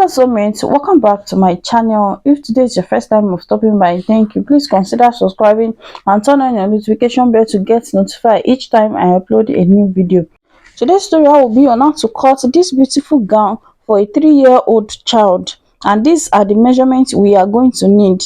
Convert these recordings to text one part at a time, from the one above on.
Hello soulmates, welcome back to my channel. If today is your first time of stopping by, thank you. Please consider subscribing and turn on your notification bell to get notified each time I upload a new video. Today's tutorial will be on how to cut this beautiful gown for a 3-year-old child, and these are the measurements we are going to need.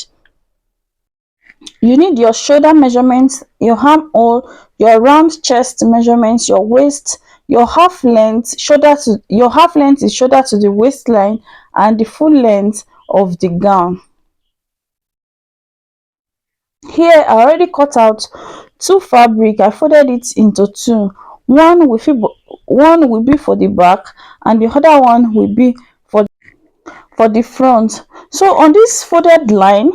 You need your shoulder measurements, your armhole, your round chest measurements, your waist, your half length shoulder to your half length is shoulder to the waistline, and the full length of the gown. Here I already cut out two fabric. I folded it into two. One will be for the back and the other one will be for the front. So on this folded line,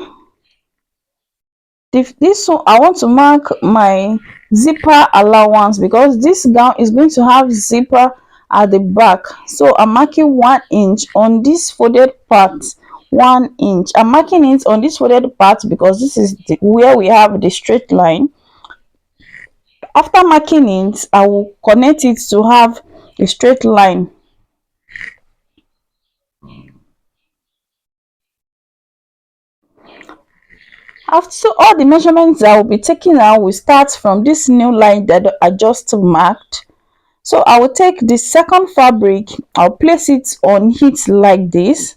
this one I want to mark my zipper allowance, because this gown is going to have zipper at the back. So I'm marking 1 inch on this folded part. 1 inch. I'm marking it on this folded part because this is where we have the straight line. After marking it, I will connect it to have a straight line. After all the measurements I will be taking now will start from this new line that I just marked. So I will take the second fabric, I'll place it on it like this.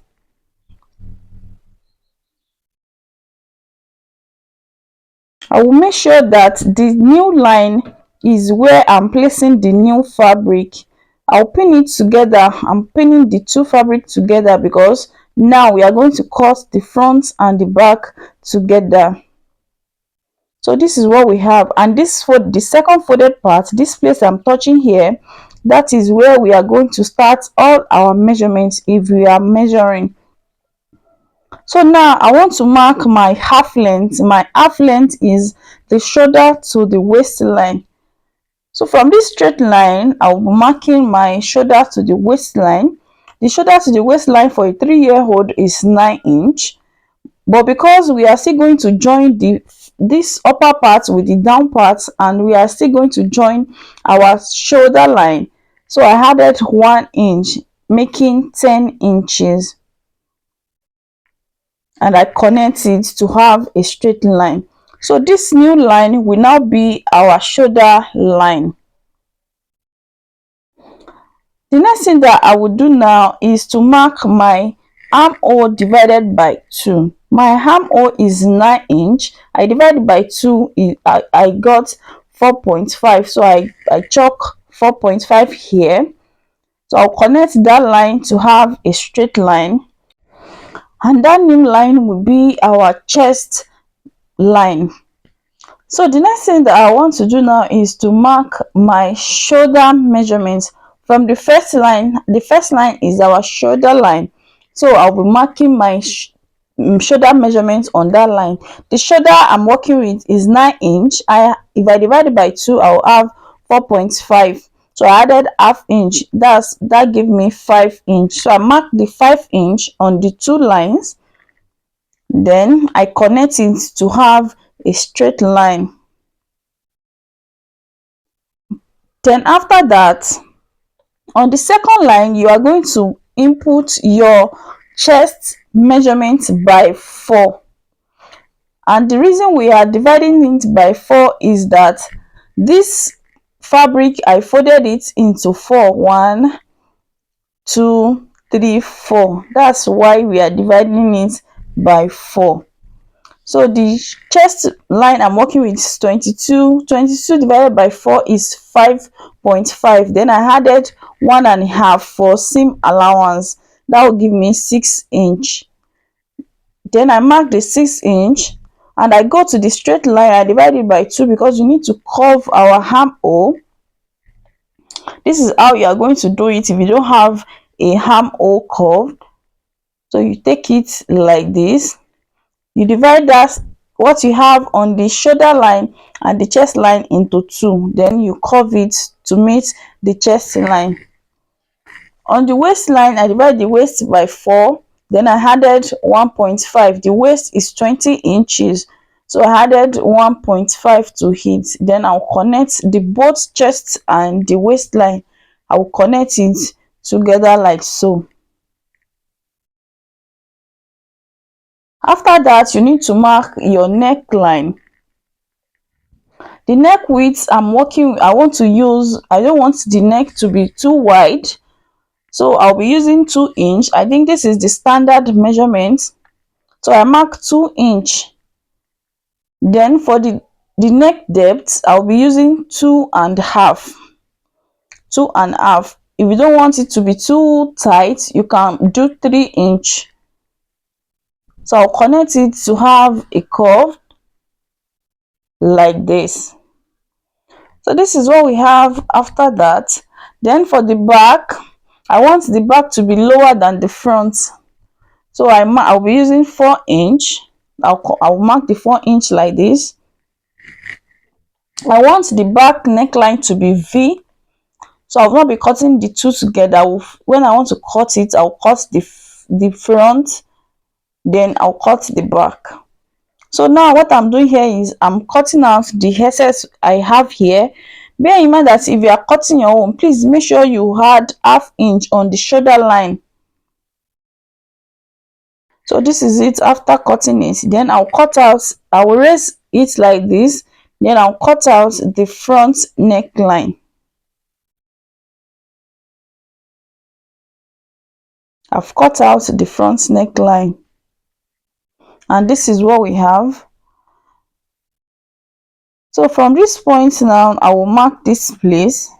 I will make sure that the new line is where I'm placing the new fabric. I'll pin it together. I'm pinning the two fabric together because now we are going to cut the front and the back together. So this is what we have, and this for the second folded part, this place I'm touching here, that is where we are going to start all our measurements if we are measuring. So now I want to mark my half length. My half length is the shoulder to the waistline. So from this straight line, I will be marking my shoulder to the waistline. The shoulder to the waistline for a 3-year-old is 9 inch. But because we are still going to join this upper part with the down part, and we are still going to join our shoulder line, so I added 1 inch, making 10 inches. And I connect it to have a straight line. So this new line will now be our shoulder line. The next thing that I will do now is to mark my armhole divided by 2. My armhole is 9 inch. I divided by 2. I got 4.5. So I chalk 4.5 here. So I'll connect that line to have a straight line. And that new line will be our chest line. So the next thing that I want to do now is to mark my shoulder measurements from the first line. The first line is our shoulder line, so I'll be marking my shoulder measurements on that line. The shoulder I'm working with is 9 inch. If I divide it by 2, I'll have 4.5. So I added half inch. That give me 5 inch. So I mark the 5 inch on the two lines. Then I connect it to have a straight line. Then after that, on the second line, you are going to input your chest measurement by 4. And the reason we are dividing it by 4 is that this fabric, I folded it into 4. 1, 2, 3, 4. That's why we are dividing it by 4. So the chest line I'm working with is 22. 22 divided by 4 is 5.5. Then I added 1.5 for seam allowance. That will give me 6 inch. Then I mark the 6 inch and I go to the straight line. I divide it by 2 because we need to curve our armhole. This is how you are going to do it if you don't have a armhole curved. So you take it like this. You divide that what you have on the shoulder line and the chest line into 2. Then you curve it to meet the chest line. On the waistline, I divide the waist by 4. Then I added 1.5. The waist is 20 inches. So I added 1.5 to it. Then I'll connect the both chest and the waistline. I will connect it together like so. After that, you need to mark your neckline. The neck width I'm working, I want to use, I don't want the neck to be too wide, so I'll be using 2 inch. I think this is the standard measurement, so I mark 2 inch. Then for the neck depth, I'll be using 2.5. 2.5. If you don't want it to be too tight, you can do 3 inch. So I'll connect it to have a curve like this. So this is what we have after that. Then for the back, I want the back to be lower than the front, so I'll be using 4 inch. I'll mark the 4 inch like this. I want the back neckline to be V, so I'll not be cutting the two together. When I want to cut it, I'll cut the front, then I'll cut the back. So now what I'm doing here is I'm cutting out the excess I have here. Bear in mind that if you are cutting your own, please make sure you add ½ inch on the shoulder line. So this is it after cutting it. Then I'll raise it like this, then I'll cut out the front neckline. I've cut out the front neckline, and this is what we have. So from this point now, I will mark this place.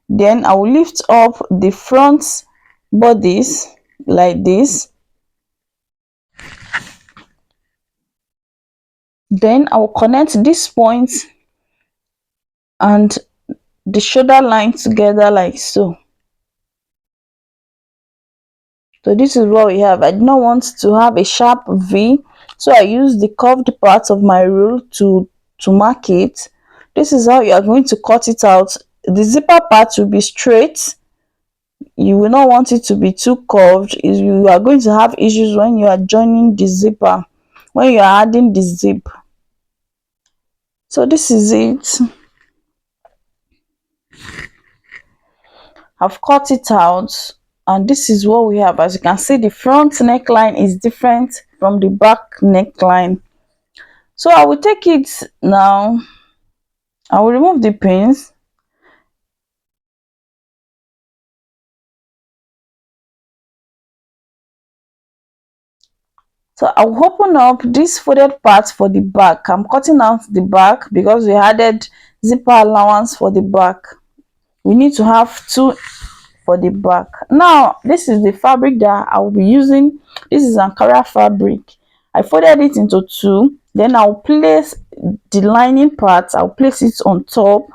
Then I will lift up the front bodice like this. Then I will connect this point and the shoulder line together like so. So this is what we have. I did not want to have a sharp V, so I used the curved part of my rule to mark it. This is how you are going to cut it out. The zipper part will be straight. You will not want it to be too curved. You are going to have issues when you are joining the zipper, when you are adding the zip. So this is it. I've cut it out, and this is what we have. As you can see, the front neckline is different from the back neckline. So I will take it now. I will remove the pins. So I will open up this folded part for the back. I'm cutting out the back because we added zipper allowance for the back. We need to have 2 for the back. Now this is the fabric that I will be using. This is Ankara fabric. I folded it into 2. Then I'll place the lining part. I'll place it on top.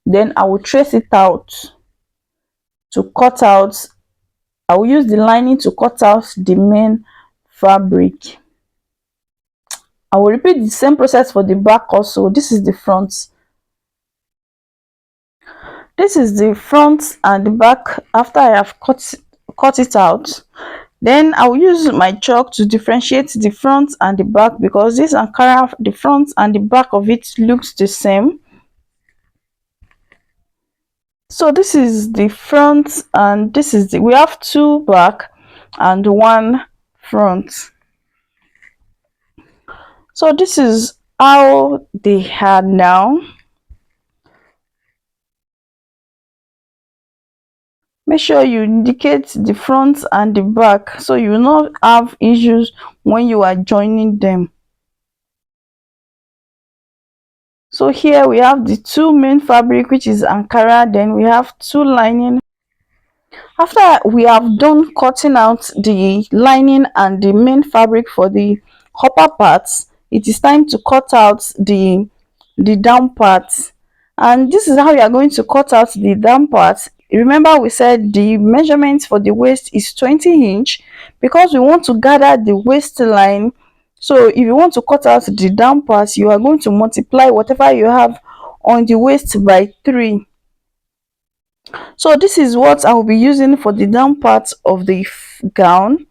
Then I will trace it out to cut out. I will use the lining to cut out the main fabric. I will repeat the same process for the back also. This is the front. This is the front and the back after I have cut it out. Then I will use my chalk to differentiate the front and the back, because this Ankara, the front and the back of it looks the same. So this is the front, and this is we have 2 back and 1 front. So this is how they are now. Make sure you indicate the front and the back, so you will not have issues when you are joining them. So here we have the 2 main fabric, which is Ankara. Then we have 2 lining. After we have done cutting out the lining and the main fabric for the upper parts, it is time to cut out the down parts. And this is how you are going to cut out the down parts. Remember, we said the measurement for the waist is 20 inch, because we want to gather the waistline. So if you want to cut out the down parts, you are going to multiply whatever you have on the waist by 3. So this is what I will be using for the down part of the gown.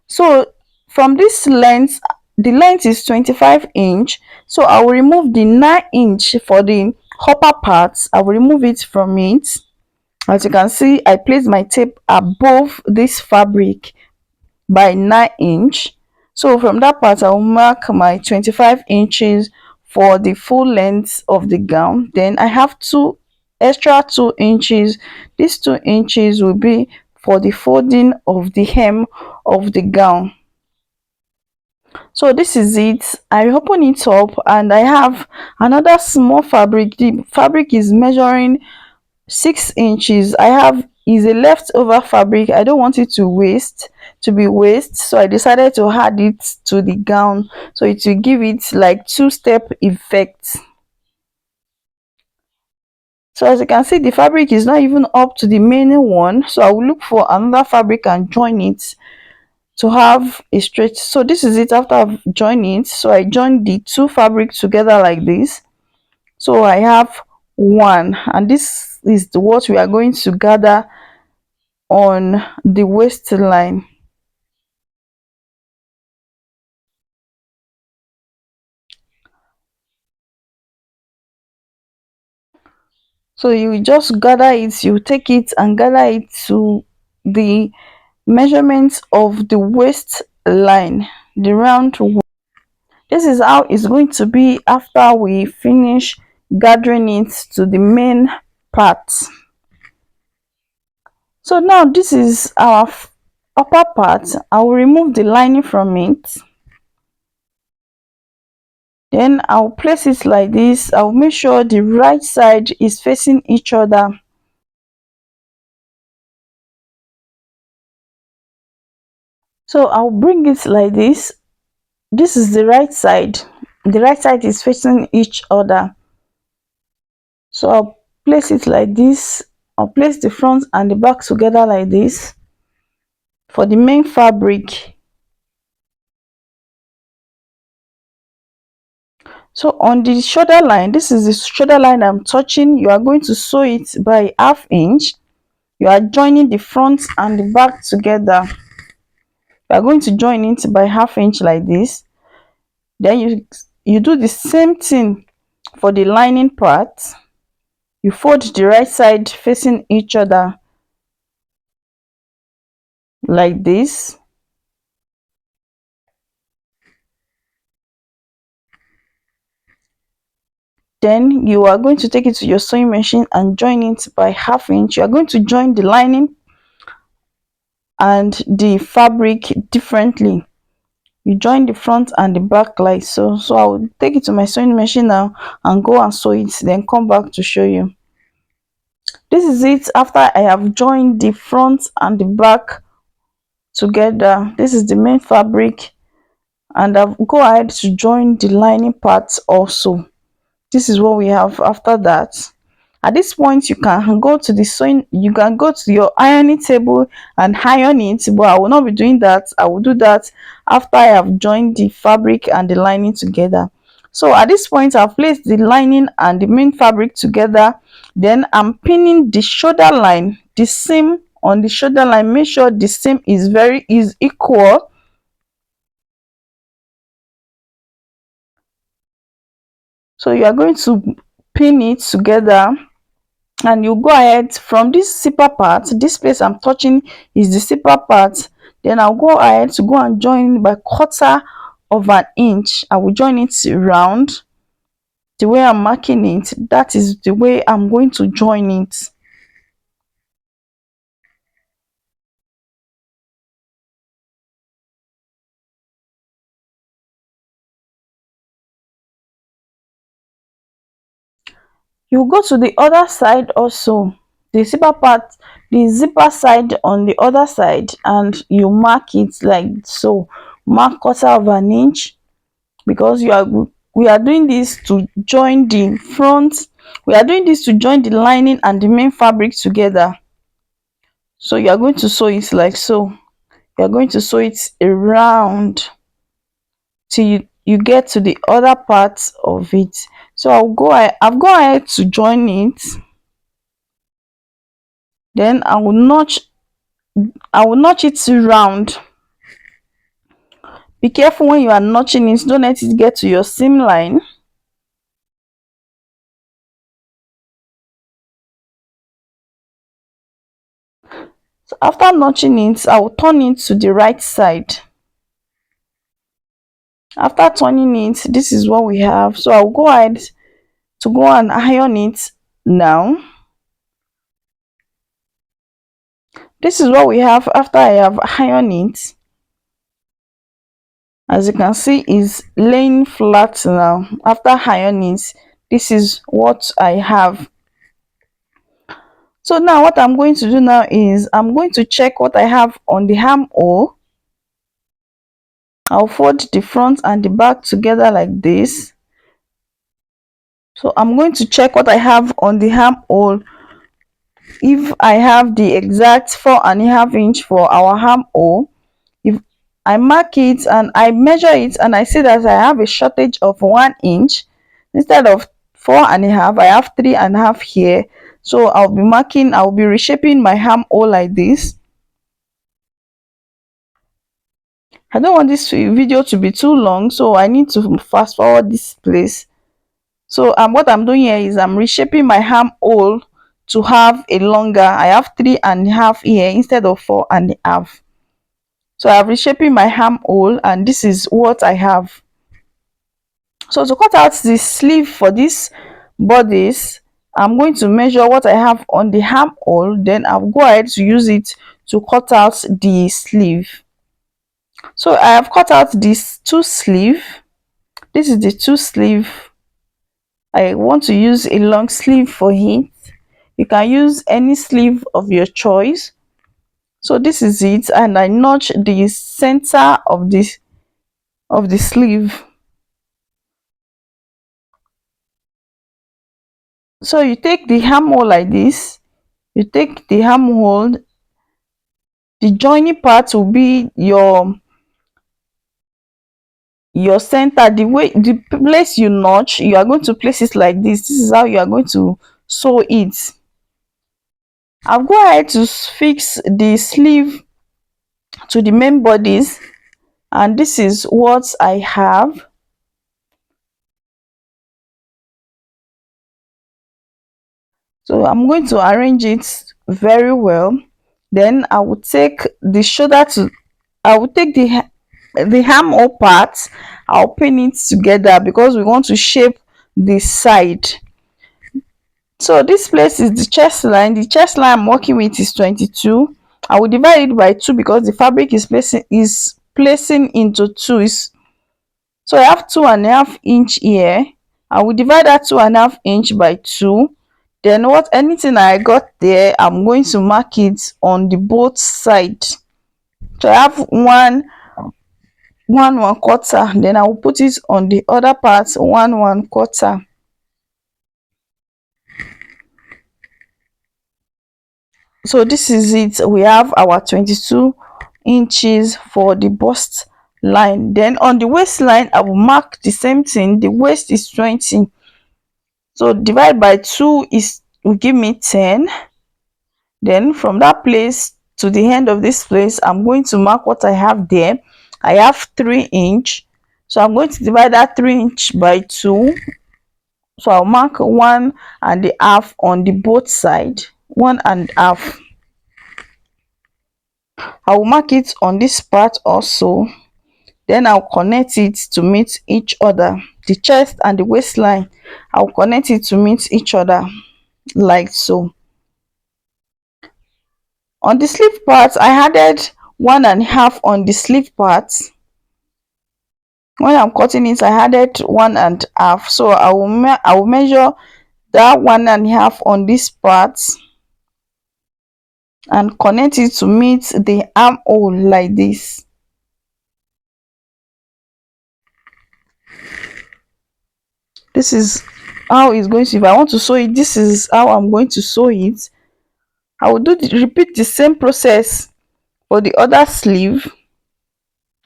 So from this length, the length is 25 inch, so I will remove the 9 inch for the upper parts. I will remove it from it. As you can see, I place my tape above this fabric by 9 inch. So from that part I will mark my 25 inches for the full length of the gown. Then I have two extra 2 inches. These 2 inches will be for the folding of the hem of the gown. So this is it. I open it up and I have another small fabric. The fabric is measuring 6 inches. I have is a leftover fabric. I don't want it to be waste, so I decided to add it to the gown, so it will give it like two-step effect. So as you can see, the fabric is not even up to the main one, so I will look for another fabric and join it to have a straight. So this is it after I've joined it. So I joined the two fabrics together like this. So I have one, and this is what we are going to gather on the waistline. So you just gather it, you take it and gather it to the measurement of the waistline, the round. This is how it's going to be after we finish gathering it to the main part. So now this is our upper part. I will remove the lining from it. Then I'll place it like this. I'll make sure the right side is facing each other. So I'll bring it like this. This is the right side. The right side is facing each other. So I'll place it like this. I'll place the front and the back together like this for the main fabric. So on the shoulder line, this is the shoulder line I'm touching. You are going to sew it by 1/2 inch. You are joining the front and the back together. You are going to join it by 1/2 inch like this. Then you do the same thing for the lining part. You fold the right side facing each other like this. Then you are going to take it to your sewing machine and join it by 1/2 inch. You are going to join the lining and the fabric differently. You join the front and the back like so. So I will take it to my sewing machine now and go and sew it, then come back to show you. This is it after I have joined the front and the back together. This is the main fabric, and I'll go ahead to join the lining parts also. This is what we have after that. At this point you can go to the sewing, you can go to your ironing table and iron it, but I will not be doing that. I will do that after I have joined the fabric and the lining together. So at this point I've placed the lining and the main fabric together. Then I'm pinning the shoulder line, the seam on the shoulder line. Make sure the seam is equal. So you are going to pin it together, and you go ahead from this zipper part. This place I'm touching is the zipper part. Then I'll go ahead to go and join by 1/4 inch. I will join it round the way I'm marking it. That is the way I'm going to join it. You go to the other side also, the zipper part, the zipper side on the other side, and you mark it like so. Mark 1/4 inch, because we are doing this to join the front. We are doing this to join the lining and the main fabric together. So you are going to sew it like so. You are going to sew it around till you get to the other part of it. So I've gone ahead to join it. Then I will notch it round. Be careful when you are notching it, don't let it get to your seam line. So after notching it, I will turn it to the right side. After turning it, this is what we have. So I'll go ahead to go and iron it now. This is what we have after I have ironed it. As you can see, is laying flat now. After ironing it, this is what I have. So now what I'm going to do now is I'm going to check what I have on the armhole. I'll fold the front and the back together like this. So I'm going to check what I have on the armhole. If I have the exact 4.5 inch for our armhole, if I mark it and I measure it and I see that I have a shortage of 1 inch, instead of 4.5, I have 3.5 here. So I'll be reshaping my armhole like this. I don't want this video to be too long, so I need to fast forward this place. So what I'm doing here is I'm reshaping my armhole to have a longer. I have 3.5 here instead of 4.5. So I'm reshaping my armhole and this is what I have. So to cut out the sleeve for this bodice, I'm going to measure what I have on the armhole, then I'll go ahead to use it to cut out the sleeve. So I have cut out these two sleeve. This is the two sleeve. I want to use a long sleeve for it. You can use any sleeve of your choice. So this is it, and I notch the center of the sleeve. So you take the armhole like this. You take the armhole. The joining part will be your center. The place you notch, you are going to place it like this. This is how you are going to sew it. I'll go ahead to fix the sleeve to the main bodies, and this is what I have. So I'm going to arrange it very well. Then I will take the shoulder to I will take the armhole part. I'll pin it together because we want to shape the side. So this place is the chest line. The chest line I'm working with is 22. I will divide it by 2 because the fabric is placing into 2. So I have 2.5 inch here. I will divide that 2.5 inch by 2. Then anything I got there, I'm going to mark it on the both sides. So I have one quarter, then I will put it on the other part, one quarter. So this is it. We have our 22 inches for the bust line. Then on the waistline, I will mark the same thing. The waist is 20. So divide by 2 will give me 10. Then from that place to the end of this place, I'm going to mark what I have there. I have 3 inch. So I'm going to divide that 3 inch by 2. So I'll mark 1.5 on the both side. 1.5. I will mark it on this part also. Then I'll connect it to meet each other. The chest and the waistline, I'll connect it to meet each other like so. On the sleeve part, I added 1.5 on the sleeve part. When I'm cutting it, I added 1.5. So I will measure that 1.5 on this part and connect it to meet the armhole like this. This is how it's going to. If I want to sew it, this is how I'm going to sew it. I will repeat the same process for the other sleeve.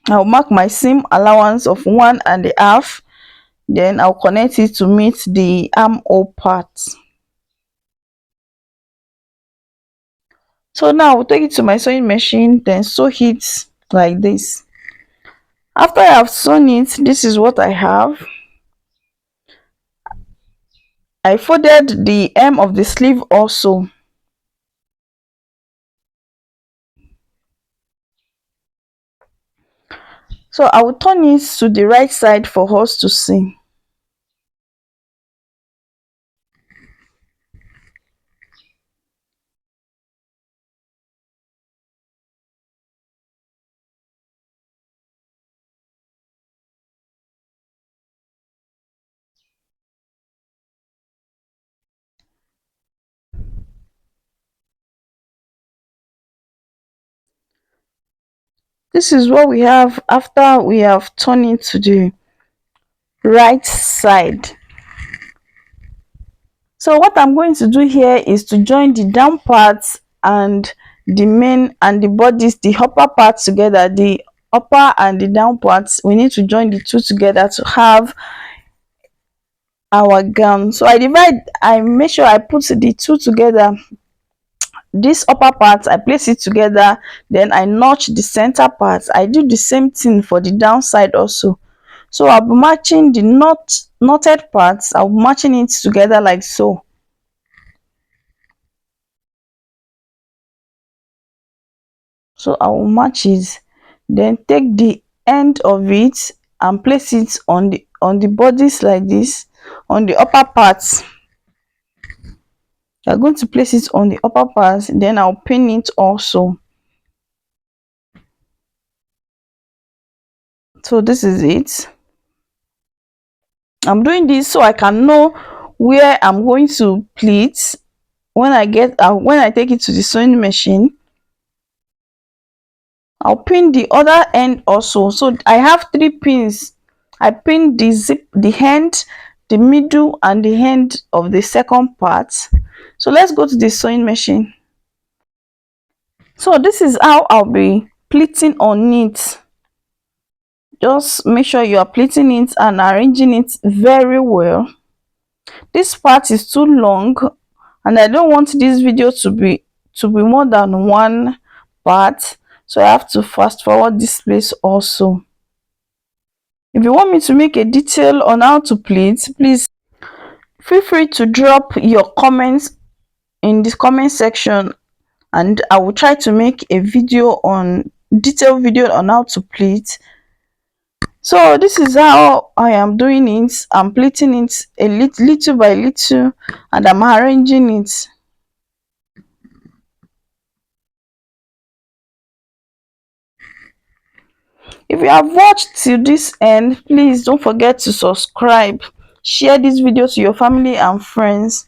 I'll mark my seam allowance of 1.5. Then I'll connect it to meet the armhole part. So now I'll take it to my sewing machine, then sew it like this. After I have sewn it, this is what I have. I folded the hem of the sleeve also. So I will turn it to the right side for us to see. This is what we have after we have turned it to the right side. So what I'm going to do here is to join the down parts and the main and the bodies, the upper parts together, the upper and the down parts. We need to join the two together to have our gown. So I make sure I put the two together. This upper part, I place it together, then I notch the center part. I do the same thing for the downside also. So I'll be matching the knotted parts, I'll be matching it together like so. So I will match it, then take the end of it and place it on the bodies like this, on the upper parts. You're going to place it on the upper parts, then I'll pin it also. So this is it. I'm doing this so I can know where I'm going to pleat when I take it to the sewing machine. I'll pin the other end also. So I have 3 pins. I pin the end, the middle and the end of the second part. So let's go to the sewing machine. So this is how I'll be pleating on it. Just make sure you are pleating it and arranging it very well. This part is too long and I don't want this video to be more than one part, so I have to fast forward this place also. If you want me to make a detail on how to pleat, please feel free to drop your comments in the comment section and I will try to make a detailed video on how to pleat. So this is how I am doing it. I'm pleating it little by little and I'm arranging it. If you have watched till this end, please don't forget to subscribe, share this video to your family and friends.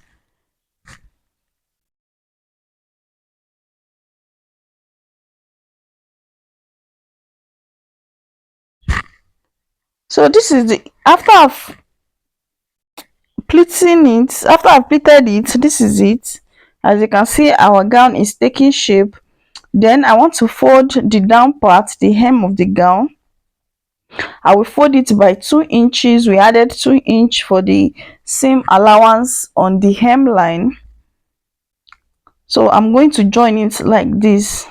So this is the after I've pleated it, this is it. As you can see, our gown is taking shape. Then I want to fold the down part, the hem of the gown. I will fold it by 2 inches. We added 2 inch for the seam allowance on the hemline. So I'm going to join it like this.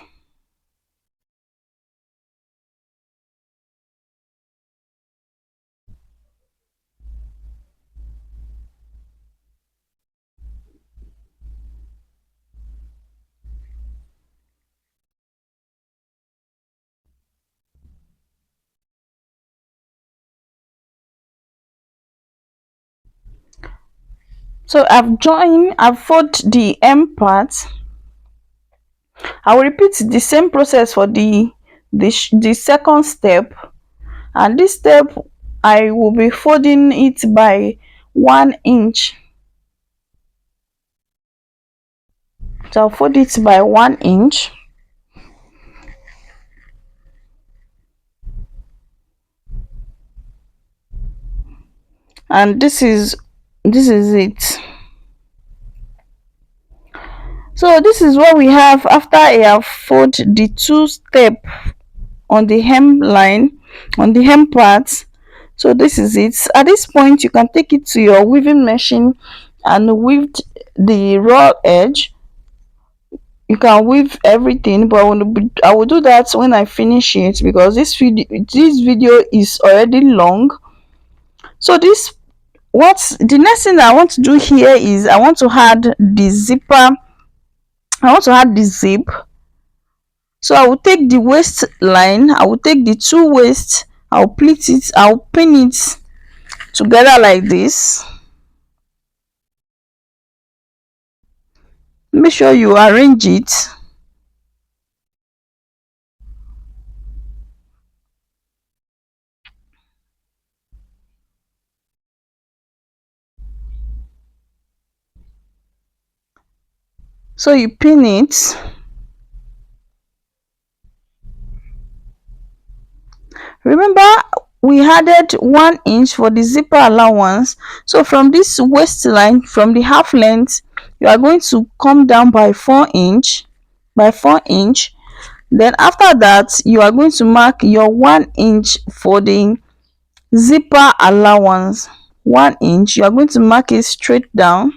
So I've folded the hem part. I will repeat the same process for the second step, and this step I will be folding it by 1 inch. So I'll fold it by 1 inch. And this is it. So this is what we have after I have folded the 2 step on the hemline, on the hem part. So this is it. At this point you can take it to your weaving machine and weave the raw edge. You can weave everything, but I will do that when I finish it because this video is already long. So the next thing I want to do here is I want to add the zipper. I want to add the zip. So I will take the waistline, I will take the 2 waists, I'll pin it together like this. Make sure you arrange it. So you pin it. Remember, we added 1 inch for the zipper allowance. So from this waistline, from the half length, you are going to come down by 4 inch, then after that you are going to mark your 1 inch for the zipper allowance. 1 inch, you are going to mark it straight down.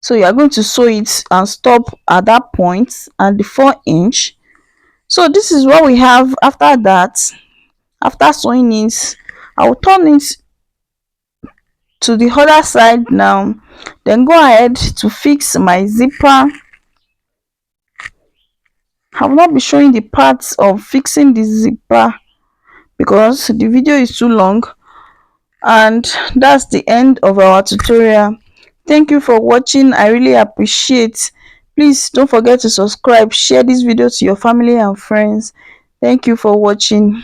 So you are going to sew it and stop at that point at the 4 inch. So this is what we have. After that, after sewing it, I will turn it to the other side now, then go ahead to fix my zipper. I will not be showing the parts of fixing the zipper because the video is too long. And that's the end of our tutorial. Thank you for watching. I really appreciate. Please don't forget to subscribe, share this video to your family and friends. Thank you for watching.